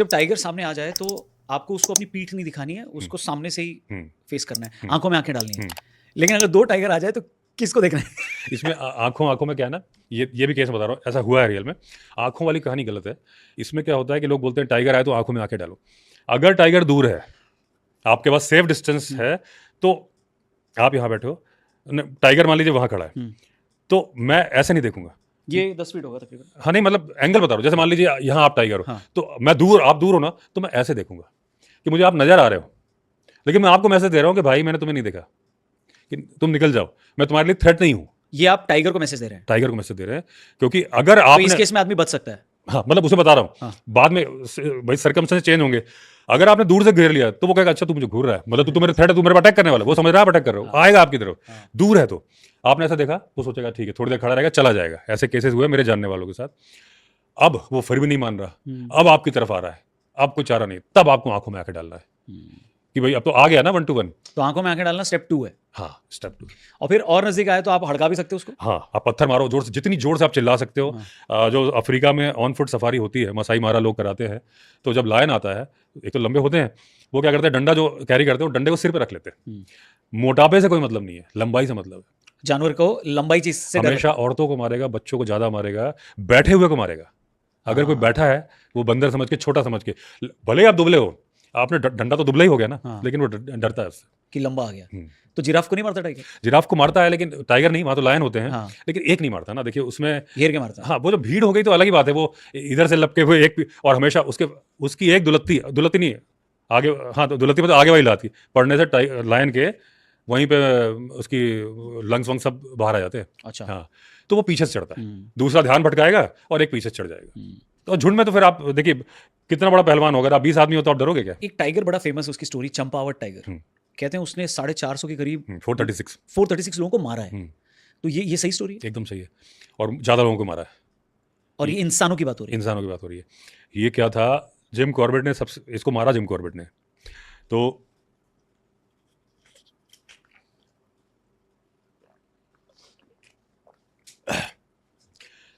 जब टाइगर सामने आ जाए तो आपको उसको अपनी पीठ नहीं दिखानी है, उसको सामने से ही फेस करना है, आंखों में आंखें डालनी है। लेकिन अगर दो टाइगर आ जाए तो किसको देखना है? इसमें आंखों में क्या है ना, ये भी केस बता रहा हूँ, ऐसा हुआ है रियल में। आंखों वाली कहानी गलत है। इसमें क्या होता है कि लोग बोलते हैं टाइगर आए तो आंखों में आंखें डालो। अगर टाइगर दूर है, आपके पास सेफ डिस्टेंस है, तो आप यहाँ बैठे हो, टाइगर मान लीजिए वहां खड़ा है, तो मैं ऐसे नहीं देखूंगा। ये 10 फीट होगा तकरीबन। हाँ नहीं, मतलब एंगल बता रहा हूँ। जैसे मान लीजिए यहाँ आप टाइगर हो, हाँ। तो मैं दूर, आप दूर हो ना, तो मैं ऐसे देखूंगा कि मुझे आप नजर आ रहे हो, लेकिन मैं आपको मैसेज दे रहा हूँ कि भाई मैंने तुम्हें नहीं देखा, कि तुम निकल जाओ, मैं तुम्हारे लिए थ्रेट नहीं हूँ। ये आप टाइगर को मैसेज दे रहे हैं? टाइगर को मैसेज दे रहे हैं, क्योंकि अगर तो आपने इस केस में आदमी बच सकता है? हाँ, मतलब उसे बता रहा हूँ। हाँ। बाद में भाई सर्कमस्टेंस चेंज होंगे। अगर आपने दूर से घेर लिया तो वो कहेगा अच्छा तू मुझे घूर रहा है, मतलब तू मेरे थ्रेट है, तू मेरे पर अटैक करने वाला है। वो समझ रहा है अटैक कर रहे हो, आएगा आपकी तरफ। दूर है तो आपने ऐसा देखा, वो सोचेगा ठीक है, थोड़ी देर खड़ा रहेगा, चला जाएगा। ऐसे केसेस हुए मेरे जानने वालों के साथ। अब वो फिर भी नहीं मान रहा, अब आपकी तरफ आ रहा है, अब कोई चारा नहीं, तब आपको आंखों में आंखें डालना है कि भाई अब तो आ गया ना 1 to 1। तो आंखों में आंखें डालना स्टेप 2 है। हाँ, स्टेप 2। और फिर और नजदीक आए तो आप हड़का भी सकते हो उसको? हाँ, आप पत्थर मारो जोर से, जितनी जोर से आप चिल्ला सकते हो। जो अफ्रीका में ऑन फुट सफारी होती है, मसाई मारा लोग कराते हैं, तो जब लायन आता है, एक तो लंबे होते हैं, वो क्या करते हैं, डंडा जो कैरी करते हैं, वो डंडे को सिर पे रख लेते हैं। मोटापे से कोई मतलब नहीं है, लंबाई से मतलब है। जानवर को लंबाई चीज से डर हमेशा औरतों को मारेगा, बच्चों को ज्यादा मारेगा, बैठे हुए को मारेगा। अगर कोई बैठा है, वो बंदर समझ के, छोटा समझ के, भले ही आप दुबले हो, आपने डंडा तो दुबला ही हो गया ना, लेकिन वो डरता है उससे कि लंबा आ गया। तो जिराफ को नहीं मारता टाइगर? जिराफ को मारता है, लेकिन टाइगर नहीं, वहां तो लायन होते हैं। हाँ। लेकिन एक नहीं मारता ना, देखिए उसमें घेर के मारता है। हाँ, वो जो भीड़ हो गई तो अलग ही बात है। वो इधर से लपके हुए एक, और हमेशा उसकी एक दुलत्ती नहीं है आगे। हाँ, तो दुलत्ती मतलब आगे वाली लाती, पड़ने से लायन के वहीं पे उसकी लंग्स वंग सब बाहर आ जाते हैं। अच्छा। हाँ, तो वो पीछे से चढ़ता है, दूसरा ध्यान भटकाएगा और एक पीछे से चढ़ जाएगा। तो झुंड में तो फिर आप देखिए कितना बड़ा पहलवान होगा, आप 20 आदमी हो तो आप डरोगे क्या? एक टाइगर बड़ा फेमस है, उसकी स्टोरी चंपावत टाइगर। कहते हैं उसने 450 के करीब 436 लोगों को मारा है। तो ये सही स्टोरी है? एकदम सही है, और ज्यादा लोगों को मारा है। और ये इंसानों की बात हो रही है? इंसानों की बात हो रही है। ये क्या था, जिम कॉर्बेट ने सबसे इसको मारा, जिम कॉर्बेट ने। तो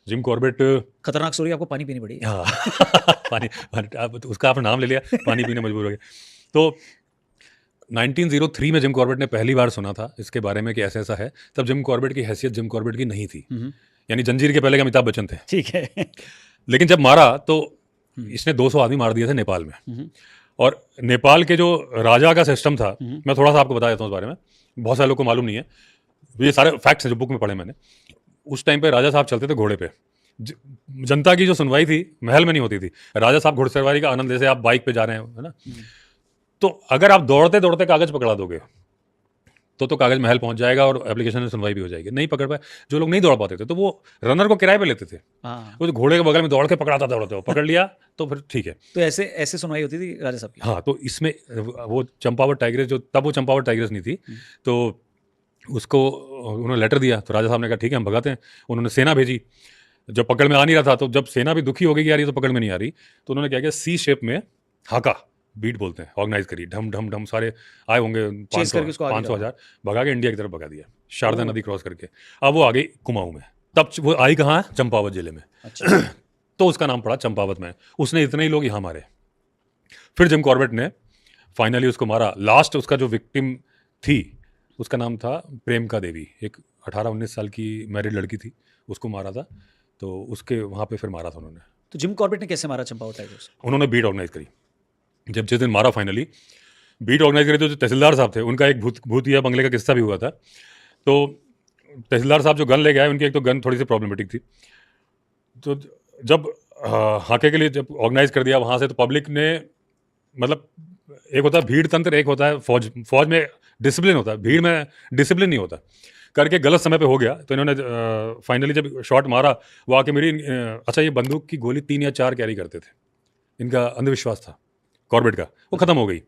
जिम कॉर्बेट, खतरनाक स्टोरी, आपको पानी पीनी पड़ी। हाँ पानी उसका आपने नाम ले लिया, पानी पीने मजबूर हो गए। तो 1903 में जिम कॉर्बेट ने पहली बार सुना था इसके बारे में कि ऐसा ऐसा है। तब जिम कॉर्बेट की हैसियत जिम कॉर्बेट की नहीं थी, यानी जंजीर के पहले के अमिताभ बच्चन थे। ठीक है। लेकिन जब मारा तो इसने 200 आदमी मार दिए थे नेपाल में। और नेपाल के जो राजा का सिस्टम था, मैं थोड़ा सा आपको बता देता हूँ इस बारे में, बहुत सारे लोग को मालूम नहीं है। ये सारे फैक्ट्स हैं जो बुक में पढ़े मैंने। उस टाइम पे राजा साहब चलते थे घोड़े पे। जनता की जो सुनवाई थी महल में नहीं होती थी। राजा साहब घुड़सवारी का आनंद, जैसे आप बाइक पे जा रहे हो, है ना, तो अगर आप दौड़ते दौड़ते कागज पकड़ा दोगे तो कागज महल पहुंच जाएगा और एप्लीकेशन में सुनवाई भी हो जाएगी। नहीं पकड़ पाए, जो लोग नहीं दौड़ पाते थे, तो वो रनर को किराए पे लेते थे। वो जो घोड़े के बगल में दौड़ के पकड़ाता, दौड़ते हो पकड़ लिया तो फिर ठीक है। तो ऐसे ऐसे सुनवाई होती थी राजा साहब की? हाँ, तो इसमें वो चंपावत टाइग्रेस, जो तब वो चंपावत टाइग्रेस नहीं थी, तो उसको उन्होंने लेटर दिया, तो राजा साहब ने कहा ठीक है हम भगाते हैं। उन्होंने सेना भेजी, जब पकड़ में आ नहीं रहा था, तो जब सेना भी दुखी हो गई कि यार ये तो पकड़ में नहीं आ रही, तो उन्होंने क्या किया, सी शेप में हाका बीट बोलते हैं, ऑर्गेनाइज करी, ढम ढम ढम, सारे आए होंगे 500,000, भगा के इंडिया की तरफ भगा दिया, शारदा नदी क्रॉस करके। अब वो आ गई कुमाऊं में। तब वो आई कहाँ, चंपावत जिले में। अच्छा। तो उसका नाम पड़ा चंपावत में। उसने इतने ही लोग यहाँ मारे। फिर जिम कॉर्बेट ने फाइनली उसको मारा। लास्ट उसका जो विक्टिम थी, उसका नाम था प्रेमका देवी, एक 18-19 साल की मैरिड लड़की थी, उसको मारा था। तो उसके वहाँ पे फिर मारा था उन्होंने। तो जिम कॉर्बेट ने कैसे मारा चंपावत टाइगर्स? उन्होंने बीट ऑर्गेनाइज करी। जब जिस दिन मारा फाइनली बीट ऑर्गेनाइज करी, तो जो तहसीलदार साहब थे, उनका एक भूतिया बंगले का किस्सा भी हुआ था। तो तहसीलदार साहब जो गन ले गए, उनकी एक तो गन थोड़ी सी प्रॉब्लमेटिक थी। तो जब हाके के लिए जब ऑर्गेनाइज कर दिया वहाँ से, तो पब्लिक ने, मतलब एक होता है भीड़ तंत्र, एक होता है फौज। फौज में डिसिप्लिन होता है, भीड़ में डिसिप्लिन नहीं होता। करके गलत समय पे हो गया, तो इन्होंने फाइनली जब शॉट मारा, वो आके मेरी अच्छा, ये बंदूक की गोली 3 या 4 कैरी करते थे, इनका अंधविश्वास था कॉर्बेट का, वो खत्म हो गई।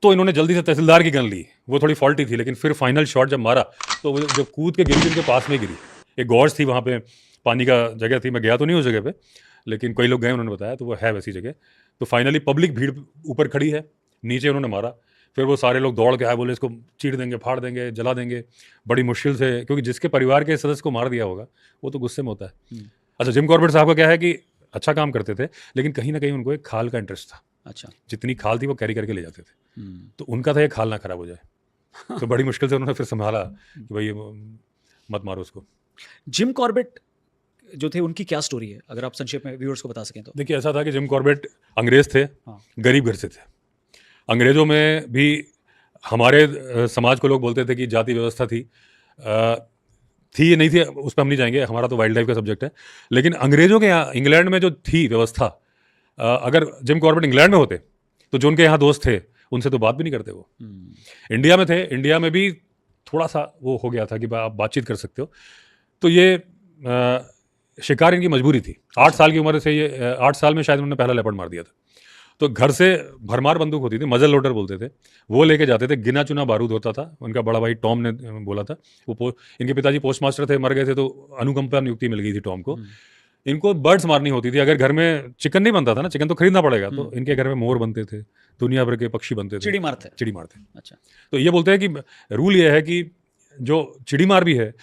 तो इन्होंने जल्दी से तहसीलदार की गन ली, वो थोड़ी फॉल्टी थी, लेकिन फिर फाइनल शॉट जब मारा तो वो जब कूद के गिरी, उनके पास में गिरी। एक गॉर्ज थी वहाँ पे, पानी का जगह थी, मैं गया तो नहीं उस जगह पे, लेकिन कई लोग गए, उन्होंने बताया, तो वो है वैसी जगह। तो फाइनली पब्लिक भीड़ ऊपर खड़ी है, नीचे उन्होंने मारा। फिर वो सारे लोग दौड़ के आए, बोले इसको चीर देंगे, फाड़ देंगे, जला देंगे। बड़ी मुश्किल से, क्योंकि जिसके परिवार के सदस्य को मार दिया होगा वो तो गुस्से में होता है। अच्छा, जिम कॉर्बेट साहब का क्या है कि अच्छा काम करते थे, लेकिन कहीं ना कहीं उनको एक खाल का इंटरेस्ट था। अच्छा। जितनी खाल थी वो कैरी करके ले जाते थे, हम्म। तो उनका था ये खाल ना खराब हो जाए। तो बड़ी मुश्किल से उन्होंने फिर संभाला कि भाई ये मत मारो उसको। जिम कॉर्बेट जो थे उनकी क्या स्टोरी है, अगर आप संक्षेप में व्यूअर्स को बता सकें तो? देखिए ऐसा था कि जिम कॉर्बेट अंग्रेज थे, हाँ। गरीब घर से थे। अंग्रेजों में भी हमारे समाज को लोग बोलते थे कि जाति व्यवस्था थी, थी या नहीं थी उस पर हम नहीं जाएंगे, हमारा तो वाइल्ड लाइफ का सब्जेक्ट है। लेकिन अंग्रेजों के यहाँ इंग्लैंड में जो थी व्यवस्था, अगर जिम कॉर्बेट इंग्लैंड में होते तो जो उनके यहाँ दोस्त थे उनसे तो बात भी नहीं करते वो। इंडिया में थे, इंडिया में भी थोड़ा सा वो हो गया था कि आप बातचीत कर सकते हो। तो ये शिकार इनकी मजबूरी थी। 8 साल की उम्र से ये 8 साल में शायद उन्होंने पहला लेपर्ड मार दिया था। तो घर से भरमार बंदूक होती थी, मजल लोडर बोलते थे, वो लेके जाते थे। गिना चुना बारूद होता था। उनका बड़ा भाई टॉम ने बोला था, इनके पिताजी पोस्ट मास्टर थे, मर गए थे, तो अनुकंपा नियुक्ति मिल गई थी टॉम को। इनको बर्ड्स मारनी होती थी। अगर घर में चिकन नहीं बनता था ना, चिकन तो खरीदना पड़ेगा, तो इनके घर में मोर बनते थे, दुनिया भर के पक्षी बनते थे, चिड़ी मारते। चिड़ी मारते। अच्छा। तो ये बोलते हैं कि रूल ये है कि जो चिड़ी मार भी है